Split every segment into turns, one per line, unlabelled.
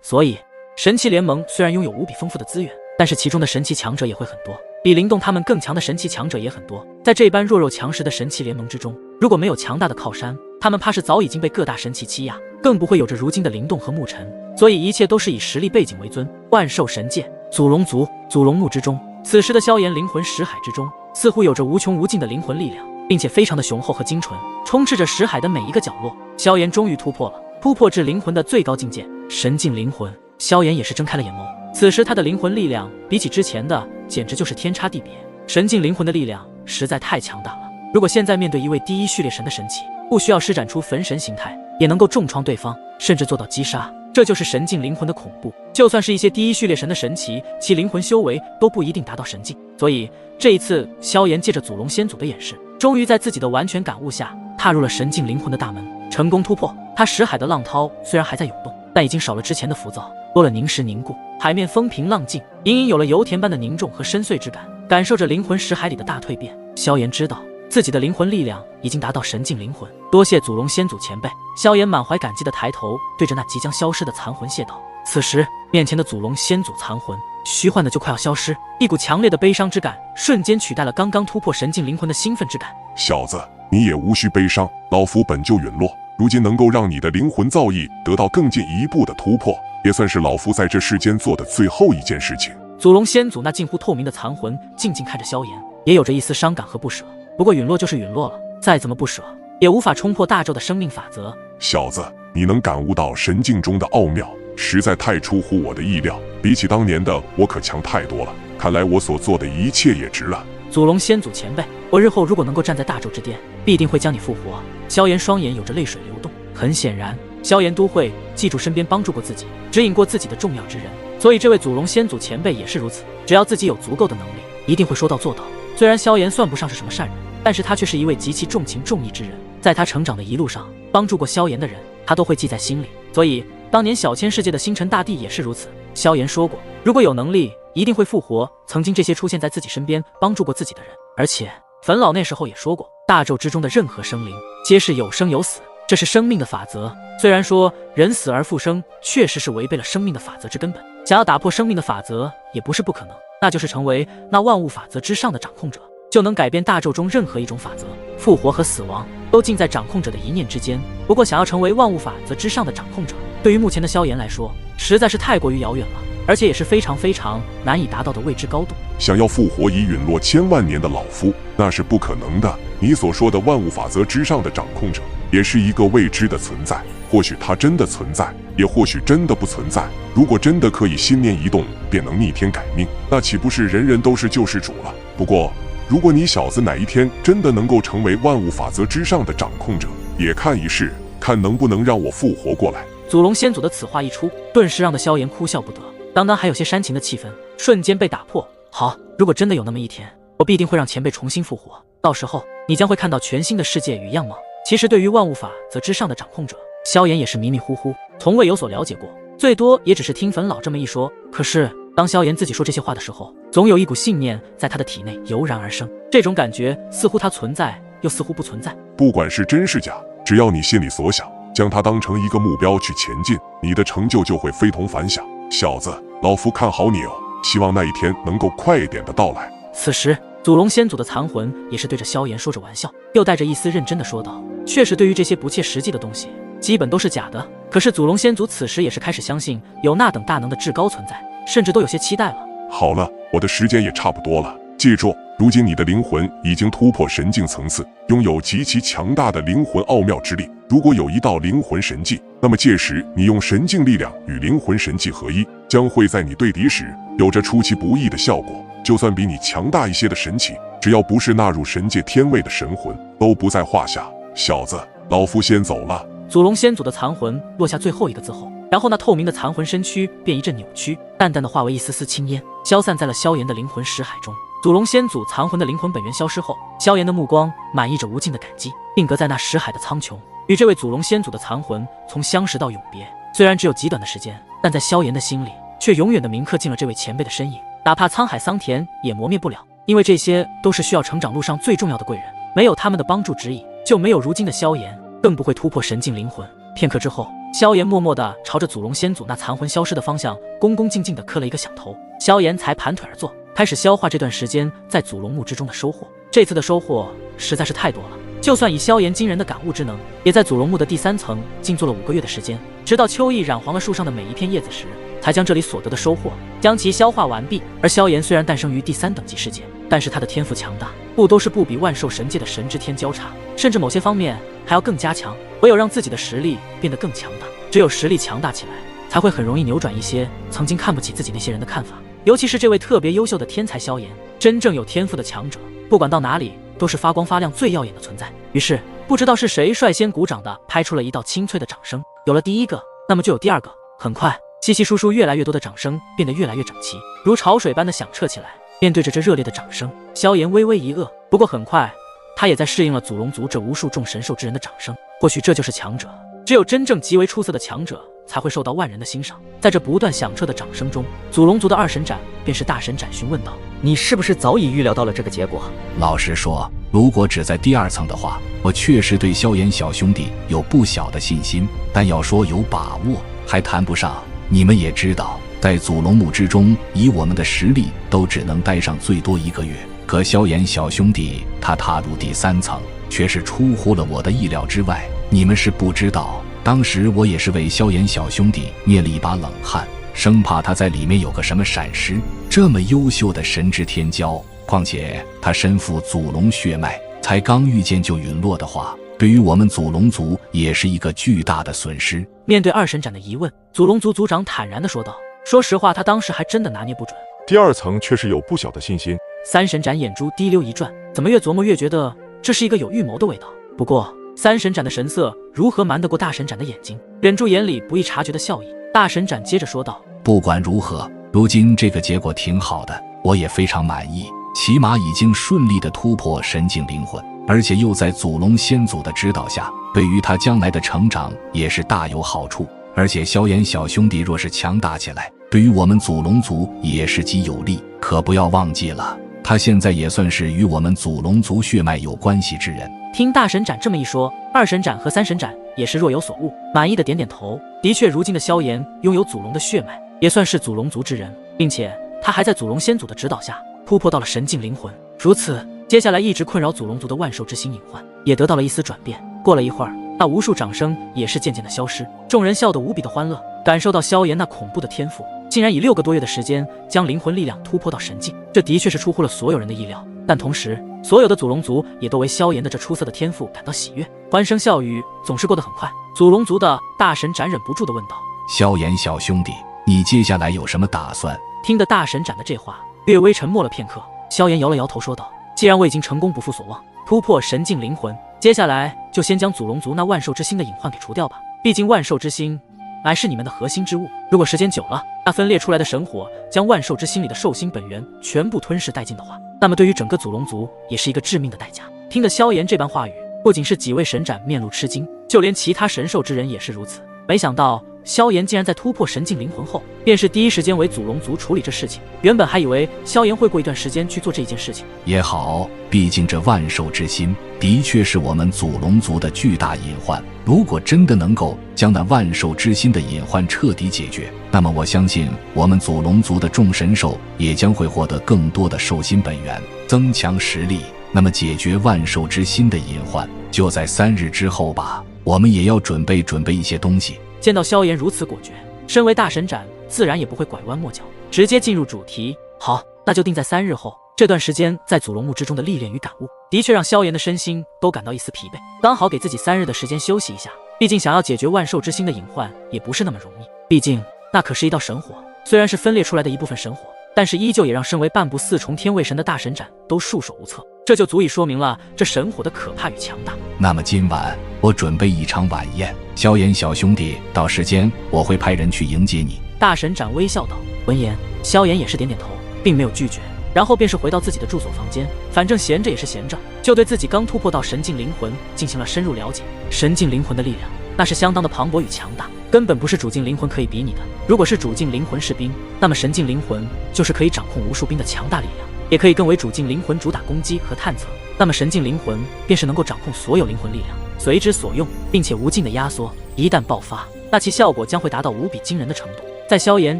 所以神奇联盟虽然拥有无比丰富的资源，但是其中的神奇强者也会很多，比灵动他们更强的神奇强者也很多。在这般弱肉强食的神奇联盟之中，如果没有强大的靠山，他们怕是早已经被各大神奇欺压，更不会有着如今的灵动和牧尘。所以一切都是以实力背景为尊。万兽神界祖龙族祖龙墓之中，此时的萧炎灵魂识海之中，似乎有着无穷无尽的灵魂力量，并且非常的雄厚和精纯，充斥着识海的每一个角落。萧炎终于突破至灵魂的最高境界，神境灵魂。萧炎也是睁开了眼眸，此时他的灵魂力量比起之前的简直就是天差地别。神境灵魂的力量实在太强大了，如果现在面对一位第一序列神的神奇，不需要施展出焚神形态，也能够重创对方，甚至做到击杀。这就是神境灵魂的恐怖。就算是一些第一序列神的神奇，其灵魂修为都不一定达到神境。所以这一次，萧炎借着祖龙先祖的演示，终于在自己的完全感悟下，踏入了神境灵魂的大门，成功突破。他识海的浪涛虽然还在涌动，但已经少了之前的浮躁，多了凝实凝固，海面风平浪静，隐隐有了油田般的凝重和深邃之感。感受着灵魂识海里的大蜕变，萧炎知道自己的灵魂力量已经达到神境灵魂。多谢祖龙先祖前辈。萧炎满怀感激的抬头，对着那即将消失的残魂谢道。此时面前的祖龙先祖残魂虚幻的就快要消失，一股强烈的悲伤之感瞬间取代了刚刚突破神境灵魂的兴奋之感。
小子，你也无需悲伤，老夫本就陨落，如今能够让你的灵魂造诣得到更进一步的突破，也算是老夫在这世间做的最后一件事情。
祖龙先祖那近乎透明的残魂静静看着萧炎，也有着一丝伤感和不舍。不过陨落就是陨落了，再怎么不舍，也无法冲破大咒的生命法则。
小子，你能感悟到神境中的奥妙，实在太出乎我的意料，比起当年的我可强太多了。看来我所做的一切也值了。
祖龙先祖前辈，我日后如果能够站在大咒之巅，必定会将你复活。萧炎双眼有着泪水流动，很显然，萧炎都会记住身边帮助过自己、指引过自己的重要之人。所以这位祖龙先祖前辈也是如此，只要自己有足够的能力，一定会说到做到。虽然萧炎算不上是什么善人，但是他却是一位极其重情重义之人，在他成长的一路上，帮助过萧炎的人，他都会记在心里。所以当年小千世界的星辰大帝也是如此。萧炎说过，如果有能力，一定会复活曾经这些出现在自己身边帮助过自己的人。而且坟老那时候也说过，大咒之中的任何生灵皆是有生有死，这是生命的法则。虽然说人死而复生确实是违背了生命的法则之根本，想要打破生命的法则也不是不可能，那就是成为那万物法则之上的掌控者，就能改变大咒中任何一种法则。复活和死亡都尽在掌控者的一念之间。不过想要成为万物法则之上的掌控者，对于目前的萧炎来说实在是太过于遥远了，而且也是非常难以达到的未知高度。
想要复活已陨落千万年的老夫，那是不可能的。你所说的万物法则之上的掌控者，也是一个未知的存在，或许它真的存在，也或许真的不存在。如果真的可以心念一动便能逆天改命，那岂不是人人都是救世主了？不过如果你小子哪一天真的能够成为万物法则之上的掌控者，也看一试，看能不能让我复活过来。
祖龙先祖的此话一出，顿时让得萧炎哭笑不得，刚刚还有些煽情的气氛瞬间被打破。好，如果真的有那么一天，我必定会让前辈重新复活，到时候你将会看到全新的世界与样貌。其实对于万物法则之上的掌控者，萧炎也是迷迷糊糊，从未有所了解过，最多也只是听坟老这么一说。可是当萧炎自己说这些话的时候，总有一股信念在他的体内油然而生，这种感觉似乎它存在，又似乎不存在。
不管是真是假，只要你心里所想，将它当成一个目标去前进，你的成就就会非同凡响。小子，老夫看好你哦，希望那一天能够快一点的到来。
此时祖龙先祖的残魂也是对着萧炎说着玩笑，又带着一丝认真的说道，确实对于这些不切实际的东西基本都是假的。可是祖龙先祖此时也是开始相信有那等大能的至高存在，甚至都有些期待了。
好了，我的时间也差不多了，记住，如今你的灵魂已经突破神境层次，拥有极其强大的灵魂奥妙之力。如果有一道灵魂神技，那么届时你用神境力量与灵魂神技合一，将会在你对敌时有着出其不意的效果。就算比你强大一些的神器，只要不是纳入神界天位的神魂，都不在话下。小子，老夫先走了。
祖龙先祖的残魂落下最后一个字后，然后那透明的残魂身躯便一阵扭曲，淡淡的化为一丝丝青烟，消散在了萧炎的灵魂识海中。祖龙先祖残魂的灵魂本源消失后，萧炎的目光满溢着无尽的感激，定格在那识海的苍穹，与这位祖龙先祖的残魂从相识到永别，虽然只有极短的时间，但在萧炎的心里却永远的铭刻进了这位前辈的身影，哪怕沧海桑田也磨灭不了。因为这些都是需要成长路上最重要的贵人，没有他们的帮助指引，就没有如今的萧炎，更不会突破神境灵魂。片刻之后，萧炎默默地朝着祖龙先祖那残魂消失的方向恭恭敬敬地磕了一个响头，萧炎才盘腿而坐，开始消化这段时间在祖龙墓之中的收获。这次的收获实在是太多了，就算以萧炎惊人的感悟之能，也在祖龙墓的第3层静坐了5个月的时间，直到秋意染黄了树上的每一片叶子时，才将这里所得的收获将其消化完毕。而萧炎虽然诞生于第3等级世界，但是他的天赋强大，不都是不比万兽神界的神之天交叉，甚至某些方面还要更加强。唯有让自己的实力变得更强大，只有实力强大起来，才会很容易扭转一些曾经看不起自己那些人的看法。尤其是这位特别优秀的天才萧炎，真正有天赋的强者，不管到哪里都是发光发亮最耀眼的存在。于是不知道是谁率先鼓掌的拍出了一道清脆的掌声，有了第一个，那么就有第二个。很快稀稀疏疏越来越多的掌声变得越来越整齐，如潮水般的响彻起来。面对着这热烈的掌声，萧炎微微一愕，不过很快他也在适应了祖龙族这无数众神兽之人的掌声。或许这就是强者，只有真正极为出色的强者才会受到万人的欣赏。在这不断响彻的掌声中，祖龙族的2神斩便是大神斩询问道：
你是不是早已预料到了这个结果？
老实说，如果只在第2层的话，我确实对萧炎小兄弟有不小的信心，但要说有把握还谈不上。你们也知道，在祖龙墓之中，以我们的实力都只能待上最多1个月，可萧炎小兄弟他踏入第3层却是出乎了我的意料之外。你们是不知道，当时我也是为萧炎小兄弟捏了一把冷汗，生怕他在里面有个什么闪失。这么优秀的神之天骄，况且他身负祖龙血脉，才刚遇见就陨落的话，对于我们祖龙族也是一个巨大的损失。
面对2神斩的疑问，祖龙族族长坦然地说道：说实话，他当时还真的拿捏不准，
第2层确实有不小的信心。
3神斩眼珠滴溜一转，怎么越琢磨越觉得这是一个有预谋的味道。不过3神斩的神色如何瞒得过大神斩的眼睛，忍住眼里不易察觉的笑意。大神斩接着说道：
不管如何，如今这个结果挺好的，我也非常满意，起码已经顺利地突破神境灵魂，而且又在祖龙先祖的指导下，对于他将来的成长也是大有好处。而且萧炎小兄弟若是强大起来，对于我们祖龙族也是极有利。可不要忘记了，他现在也算是与我们祖龙族血脉有关系之人。
听大神斩这么一说，2神斩和3神斩也是若有所悟，满意的点点头。的确，如今的萧炎拥有祖龙的血脉，也算是祖龙族之人，并且他还在祖龙先祖的指导下突破到了神境灵魂。如此，接下来一直困扰祖龙族的万兽之心隐患也得到了一丝转变。过了一会儿，那无数掌声也是渐渐的消失，众人笑得无比的欢乐，感受到萧炎那恐怖的天赋，竟然以6个多月的时间将灵魂力量突破到神境，这的确是出乎了所有人的意料。但同时，所有的祖龙族也都为萧炎的这出色的天赋感到喜悦，欢声笑语总是过得很快。祖龙族的大神斩忍不住地问道：
萧炎小兄弟，你接下来有什么打算？
听得大神斩的这话，略微沉默了片刻，萧炎摇了摇头说道：既然我已经成功不负所望，突破神境灵魂，接下来就先将祖龙族那万兽之心的隐患给除掉吧。毕竟万兽之心乃是你们的核心之物，如果时间久了，那分裂出来的神火将万兽之心里的兽心本源全部吞噬殆尽的话，那么对于整个祖龙族也是一个致命的代价。听得萧炎这般话语，不仅是几位神斩面露吃惊，就连其他神兽之人也是如此。没想到萧炎竟然在突破神境灵魂后，便是第一时间为祖龙族处理这事情。原本还以为萧炎会过一段时间去做这一件事情
也好，毕竟这万兽之心的确是我们祖龙族的巨大隐患。如果真的能够将那万兽之心的隐患彻底解决，那么我相信我们祖龙族的众神兽也将会获得更多的兽心本源，增强实力。那么解决万兽之心的隐患就在3日之后吧，我们也要准备一些东西。
见到萧炎如此果决，身为大神斩自然也不会拐弯抹角，直接进入主题。好，那就定在3日后。这段时间在祖龙墓之中的历练与感悟，的确让萧炎的身心都感到一丝疲惫，刚好给自己3日的时间休息一下。毕竟想要解决万兽之心的隐患也不是那么容易，毕竟那可是一道神火，虽然是分裂出来的一部分神火，但是依旧也让身为半部4重天位神的大神斩都束手无策，这就足以说明了这神火的可怕与强大。
那么今晚我准备一场晚宴，萧炎小兄弟，到时间我会派人去迎接你。
大神斩微笑道。闻言，萧炎也是点点头，并没有拒绝，然后便是回到自己的住所房间，反正闲着也是闲着，就对自己刚突破到神境灵魂进行了深入了解。神境灵魂的力量那是相当的磅礴与强大，根本不是主境灵魂可以比拟的。如果是主境灵魂是兵，那么神境灵魂就是可以掌控无数兵的强大力量，也可以更为主境灵魂主打攻击和探测，那么神境灵魂便是能够掌控所有灵魂力量，随之所用，并且无尽的压缩。一旦爆发，那其效果将会达到无比惊人的程度。在萧炎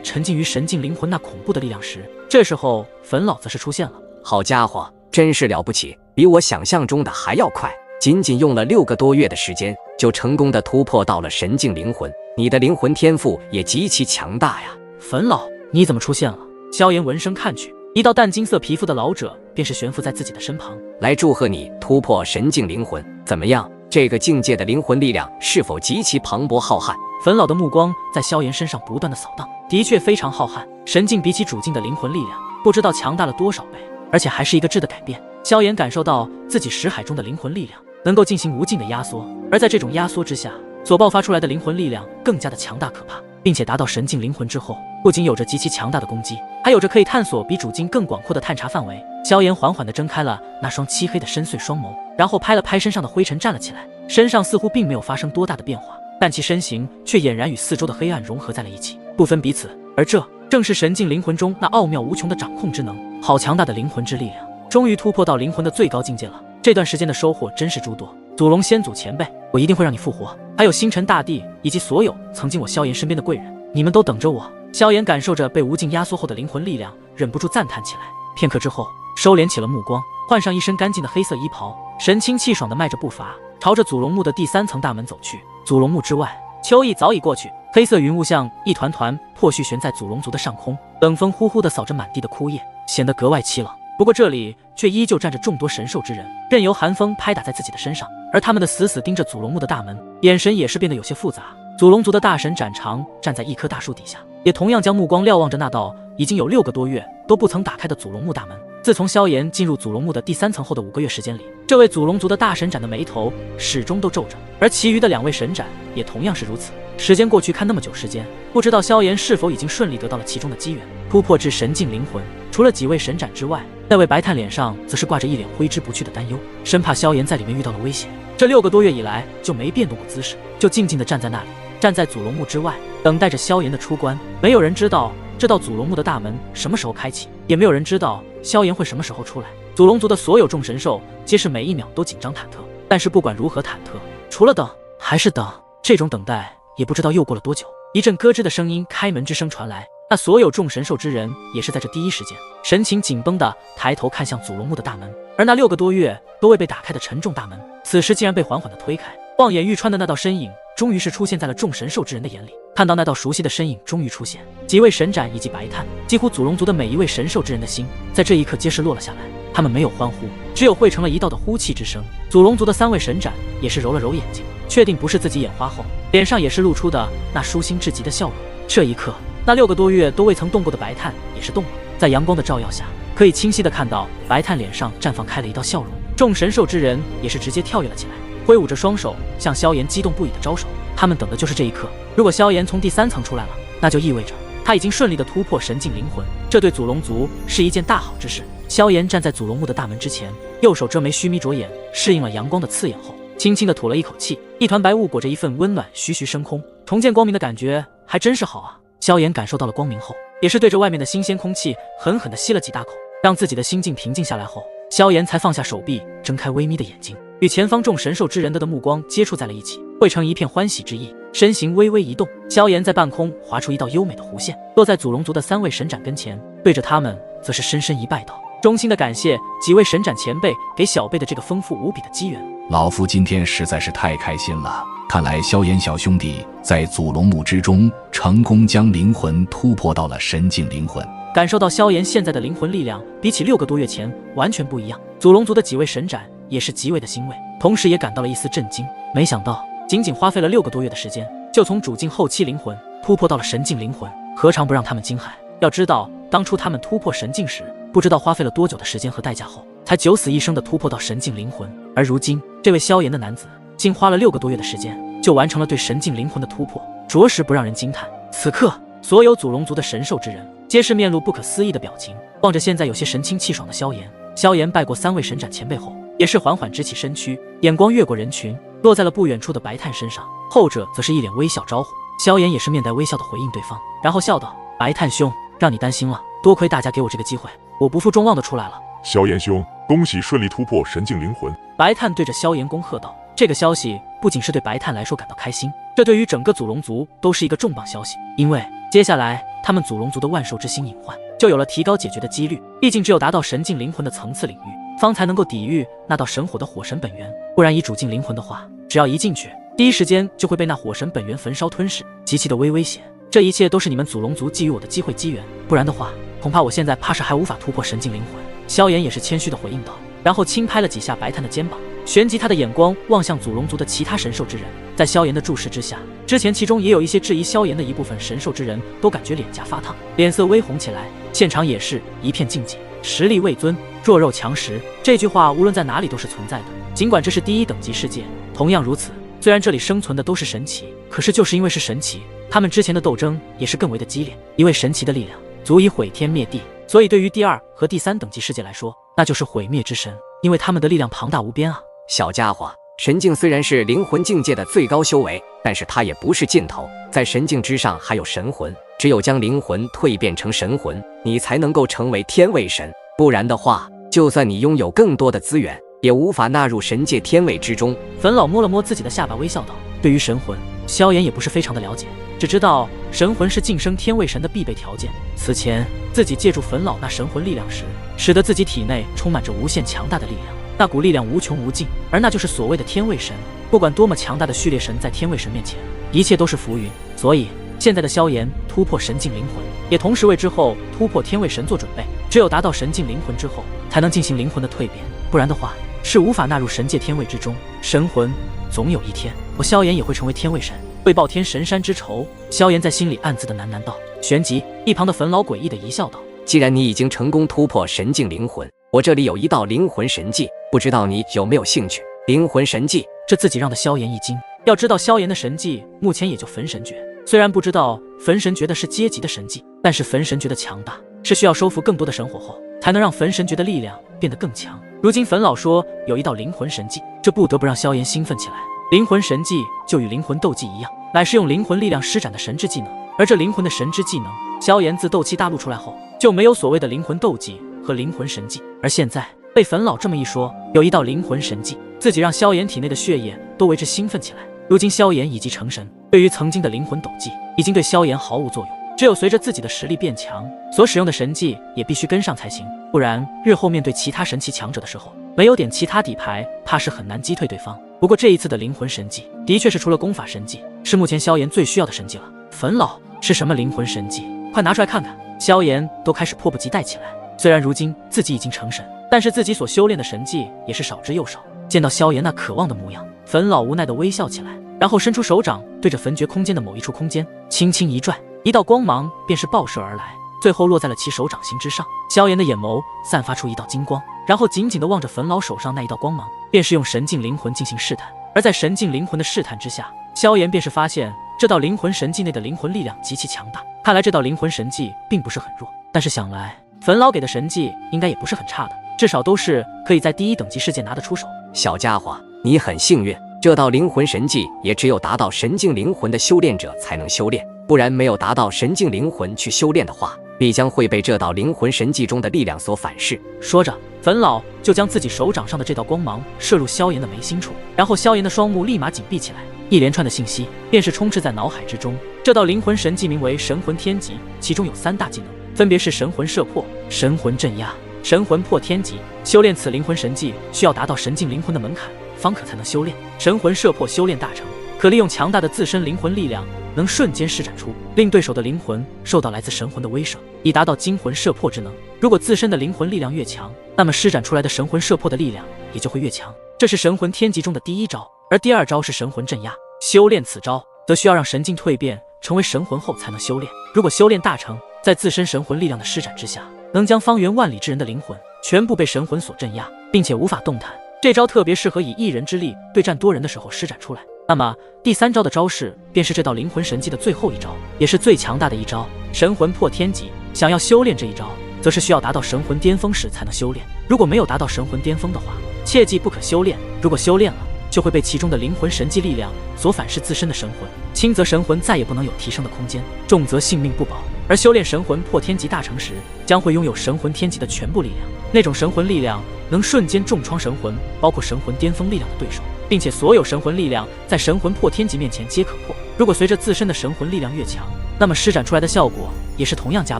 沉浸于神境灵魂那恐怖的力量时，这时候粉老则是出现了。
好家伙，真是了不起，比我想象中的还要快，仅仅用了6个多月的时间，就成功的突破到了神境灵魂。你的灵魂天赋也极其强大呀！
粉老，你怎么出现了？萧炎闻声看去，一道淡金色皮肤的老者便是悬浮在自己的身旁。
来祝贺你突破神境灵魂，怎么样？这个境界的灵魂力量是否极其磅礴浩瀚？
粉老的目光在萧炎身上不断的扫荡，的确非常浩瀚。神境比起主境的灵魂力量，不知道强大了多少倍，而且还是一个质的改变。萧炎感受到自己识海中的灵魂力量能够进行无尽的压缩，而在这种压缩之下，所爆发出来的灵魂力量更加的强大可怕，并且达到神境灵魂之后，不仅有着极其强大的攻击，还有着可以探索比主境更广阔的探查范围。萧炎缓缓地睁开了那双漆黑的深邃双眸，然后拍了拍身上的灰尘，站了起来，身上似乎并没有发生多大的变化，但其身形却俨然与四周的黑暗融合在了一起，不分彼此。而这正是神境灵魂中那奥妙无穷的掌控之能，好强大的灵魂之力量，终于突破到灵魂的最高境界了。这段时间的收获真是诸多，祖龙先祖前辈，我一定会让你复活，还有星辰大帝以及所有曾经我萧炎身边的贵人，你们都等着我。萧炎感受着被无尽压缩后的灵魂力量，忍不住赞叹起来。片刻之后，收敛起了目光，换上一身干净的黑色衣袍，神清气爽地迈着步伐，朝着祖龙墓的第3层大门走去。祖龙墓之外，秋意早已过去，黑色云雾像一团团破絮悬在祖龙族的上空，冷风呼呼地扫着满地的枯叶，显得格外凄冷。不过这里却依旧站着众多神兽之人，任由寒风拍打在自己的身上，而他们的死死盯着祖龙墓的大门，眼神也是变得有些复杂。祖龙族的大神展长站在一棵大树底下，也同样将目光瞭望着那道已经有6个多月都不曾打开的祖龙墓大门。自从萧炎进入祖龙墓的第3层后的5个月时间里，这位祖龙族的大神斩的眉头始终都皱着，而其余的2位神斩也同样是如此。时间过去，看那么久时间，不知道萧炎是否已经顺利得到了其中的机缘，突破至神境灵魂。除了几位神斩之外，那位白炭脸上则是挂着一脸挥之不去的担忧，生怕萧炎在里面遇到了危险。这6个多月以来就没变动过姿势，就静静地站在那里，站在祖龙墓之外，等待着萧炎的出关。没有人知道这道祖龙墓的大门什么时候开启，也没有人知道萧炎会什么时候出来。祖龙族的所有众神兽皆是每一秒都紧张忐忑，但是不管如何忐忑，除了等还是等，这种等待也不知道又过了多久。一阵咯吱的声音，开门之声传来，那所有众神兽之人也是在这第一时间神情紧绷地抬头看向祖龙墓的大门，而那6个多月都未被打开的沉重大门，此时竟然被缓缓地推开。望眼欲穿的那道身影终于是出现在了众神兽之人的眼里。看到那道熟悉的身影终于出现，几位神斩以及白炭，几乎祖龙族的每一位神兽之人的心在这一刻皆是落了下来。他们没有欢呼，只有汇成了一道的呼气之声。祖龙族的3位神斩也是揉了揉眼睛，确定不是自己眼花后，脸上也是露出的那舒心至极的笑容。这一刻，那6个多月都未曾动过的白炭也是动了，在阳光的照耀下，可以清晰地看到白炭脸上绽放开了一道笑容。众神兽之人也是直接跳跃了起来，挥舞着双手向萧炎激动不已的招手。他们等的就是这一刻。如果萧炎从第3层出来了，那就意味着他已经顺利地突破神境灵魂，这对祖龙族是一件大好之事。萧炎站在祖龙墓的大门之前，右手遮眉须弥着眼，适应了阳光的刺眼后，轻轻地吐了一口气，一团白雾裹着一份温暖徐徐升空，重见光明的感觉还真是好啊。萧炎感受到了光明后，也是对着外面的新鲜空气狠狠地吸了几大口，让自己的心境平静下来后，萧炎才放下手臂，睁开微眯的眼睛，与前方众神兽之人的目光接触在了一起，汇成一片欢喜之意。身形微微一动，萧炎在半空划出一道优美的弧线，落在祖龙族的3位神斩跟前，对着他们则是深深一拜道：衷心的感谢几位神斩前辈给小辈的这个丰富无比的机缘。
老夫今天实在是太开心了，看来萧炎小兄弟在祖龙墓之中成功将灵魂突破到了神境灵魂。
感受到萧炎现在的灵魂力量比起6个多月前完全不一样，祖龙族的几位神斩也是极为的欣慰，同时也感到了一丝震惊。没想到仅仅花费了6个多月的时间，就从主境后期灵魂突破到了神境灵魂，何尝不让他们惊骇。要知道当初他们突破神境时，不知道花费了多久的时间和代价后，才9死1生的突破到神境灵魂，而如今这位萧炎的男子竟花了6个多月的时间就完成了对神境灵魂的突破，着实不让人惊叹。此刻所有祖龙族的神兽之人皆是面露不可思议的表情，望着现在有些神清气爽的萧炎。萧炎拜过3位神斩前辈后，也是缓缓直起身躯，眼光越过人群，落在了不远处的白炭身上，后者则是一脸微笑招呼。萧炎也是面带微笑的回应对方，然后笑道：白炭兄，让你担心了，多亏大家给我这个机会，我不负众望的出来了。
萧炎兄，恭喜顺利突破神境灵魂。
白炭对着萧炎恭贺道，这个消息不仅是对白炭来说感到开心，这对于整个祖龙族都是一个重磅消息，因为接下来他们祖龙族的万兽之心隐患就有了提高解决的几率。毕竟只有达到神境灵魂的层次领域，方才能够抵御那道神火的火神本源，不然以主境灵魂的话，只要一进去，第一时间就会被那火神本源焚烧吞噬，极其的危险。这一切都是你们祖龙族寄予我的机会机缘，不然的话，恐怕我现在怕是还无法突破神境灵魂。萧炎也是谦虚的回应道，然后轻拍了几下白炭的肩膀，旋即他的眼光望向祖龙族的其他神兽之人。在萧炎的注视之下，之前其中也有一些质疑萧炎的一部分神兽之人都感觉脸颊发烫，脸色微红起来。现场也是一片静寂。实力未尊，弱肉强食，这句话无论在哪里都是存在的，尽管这是第一等级世界，同样如此。虽然这里生存的都是神奇，可是就是因为是神奇，他们之前的斗争也是更为的激烈。一位神奇的力量足以毁天灭地，所以对于第2和第3等级世界来说，那就是毁灭之神，因为他们的力量庞大无边啊。
小家伙，神境虽然是灵魂境界的最高修为，但是它也不是尽头，在神境之上还有神魂，只有将灵魂蜕变成神魂，你才能够成为天位神，不然的话，就算你拥有更多的资源，也无法纳入神界天位之中。
粉老摸了摸自己的下巴，微笑道，对于神魂，萧炎也不是非常的了解，只知道神魂是晋升天位神的必备条件。此前自己借助粉老那神魂力量时，使得自己体内充满着无限强大的力量，那股力量无穷无尽，而那就是所谓的天位神。不管多么强大的序列神，在天位神面前，一切都是浮云。所以现在的萧炎突破神境灵魂，也同时为之后突破天位神做准备。只有达到神境灵魂之后，才能进行灵魂的蜕变，不然的话是无法纳入神界天位之中。神魂总有一天，我萧炎也会成为天位神，为报天神山之仇。萧炎在心里暗自的喃喃道。旋即一旁的粉老诡异的一笑道，
既然你已经成功突破神境灵魂，我这里有一道灵魂神技，不知道你有没有兴趣？灵魂神技，
这自己让的萧炎一惊。要知道萧炎的神技目前也就焚神诀，虽然不知道焚神诀的是阶级的神技，但是焚神诀的强大是需要收服更多的神火后，才能让焚神诀的力量变得更强。如今粉老说有一道灵魂神技，这不得不让萧炎兴奋起来。灵魂神技就与灵魂斗技一样，乃是用灵魂力量施展的神之技能。而这灵魂的神之技能，萧炎自斗气大陆出来后，就没有所谓的灵魂斗技和灵魂神技。而现在被粉老这么一说，有一道灵魂神技，自己让萧炎体内的血液都为之兴奋起来。如今萧炎已经成神，对于曾经的灵魂斗技已经对萧炎毫无作用，只有随着自己的实力变强，所使用的神技也必须跟上才行，不然日后面对其他神奇强者的时候，没有点其他底牌，怕是很难击退对方。不过这一次的灵魂神技的确是除了功法神技，是目前萧炎最需要的神技了。粉老是什么灵魂神技？快拿出来看看！萧炎都开始迫不及待起来。虽然如今自己已经成神，但是自己所修炼的神技也是少之又少。见到萧炎那渴望的模样，粉老无奈地微笑起来，然后伸出手掌，对着焚诀空间的某一处空间轻轻一拽，一道光芒便是爆射而来，最后落在了其手掌心之上。萧炎的眼眸散发出一道金光，然后紧紧地望着粉老手上那一道光芒，便是用神境灵魂进行试探。而在神境灵魂的试探之下，萧炎便是发现这道灵魂神技内的灵魂力量极其强大。看来这道灵魂神技并不是很弱，但是想来粉老给的神技应该也不是很差的，至少都是可以在第1等级世界拿得出手。
小家伙，你很幸运，这道灵魂神技也只有达到神境灵魂的修炼者才能修炼，不然没有达到神境灵魂去修炼的话，必将会被这道灵魂神技中的力量所反噬。
说着，粉老就将自己手掌上的这道光芒射入萧炎的眉心处，然后萧炎的双目立马紧闭起来，一连串的信息便是充斥在脑海之中。这道灵魂神技名为神魂天级，其中有3大技能，分别是神魂摄魄、神魂镇压、神魂破天级。修炼此灵魂神技需要达到神境灵魂的门槛，方可才能修炼。神魂摄魄修炼大成，可利用强大的自身灵魂力量，能瞬间施展出，令对手的灵魂受到来自神魂的威慑，以达到精魂摄魄之能。如果自身的灵魂力量越强，那么施展出来的神魂摄魄的力量也就会越强。这是神魂天级中的第1招，而第2招是神魂镇压。修炼此招，则需要让神境蜕变成为神魂后才能修炼。如果修炼大成，在自身神魂力量的施展之下，能将方圆万里之人的灵魂全部被神魂所镇压，并且无法动弹。这招特别适合以1人之力对战多人的时候施展出来。那么第3招的招式便是这道灵魂神技的最后一招，也是最强大的一招，神魂破天级。想要修炼这一招，则是需要达到神魂巅峰时才能修炼。如果没有达到神魂巅峰的话，切记不可修炼。如果修炼了，就会被其中的灵魂神技力量所反噬自身的神魂，轻则神魂再也不能有提升的空间，重则性命不保。而修炼神魂破天级大成时，将会拥有神魂天级的全部力量，那种神魂力量能瞬间重创神魂，包括神魂巅峰力量的对手。并且所有神魂力量在神魂破天级面前皆可破。如果随着自身的神魂力量越强，那么施展出来的效果也是同样加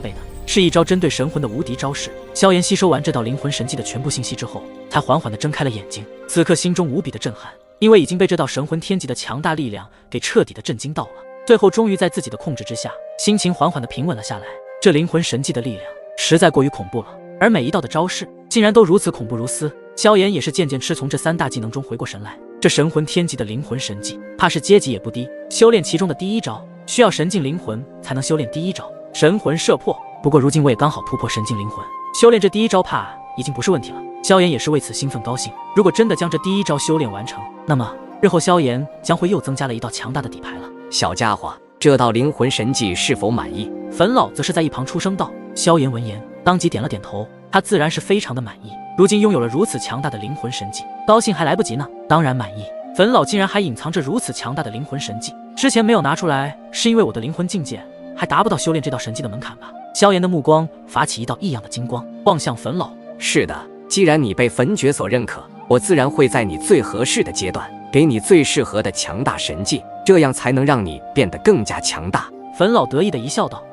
倍的，是一招针对神魂的无敌招式。萧炎吸收完这道灵魂神技的全部信息之后，才缓缓地睁开了眼睛。此刻心中无比的震撼，因为已经被这道神魂天级的强大力量给彻底的震惊到了。最后终于在自己的控制之下，心情缓缓地平稳了下来。这灵魂神技的力量实在过于恐怖了，而每一道的招式竟然都如此恐怖如斯。萧炎也是渐渐吃从这3大技能中回过神来，这神魂天级的灵魂神技，怕是阶级也不低。修炼其中的第一招，需要神境灵魂才能修炼第一招神魂摄魄。不过如今我也刚好突破神境灵魂，修炼这第一招怕已经不是问题了。萧炎也是为此兴奋高兴。如果真的将这第一招修炼完成，那么日后萧炎将会又增加了一道强大的底牌了。
小家伙，这道灵魂神技是否满意？
冯老则是在一旁出声道。萧炎闻言当即点了点头，他自然是非常的满意。如今拥有了如此强大的灵魂神技，高兴还来不及呢，当然满意。冯老竟然还隐藏着如此强大的灵魂神技，之前没有拿出来，是因为我的灵魂境界还达不到修炼这道神技的门槛吧？萧炎的目光发起一道异样的金光，望向冯老。
是的，既然你被焚诀所认可，我自然会在你最合适的阶段，给你最适合的强大神技，这样才能让你变得更加强大。
冯老得意的一笑道。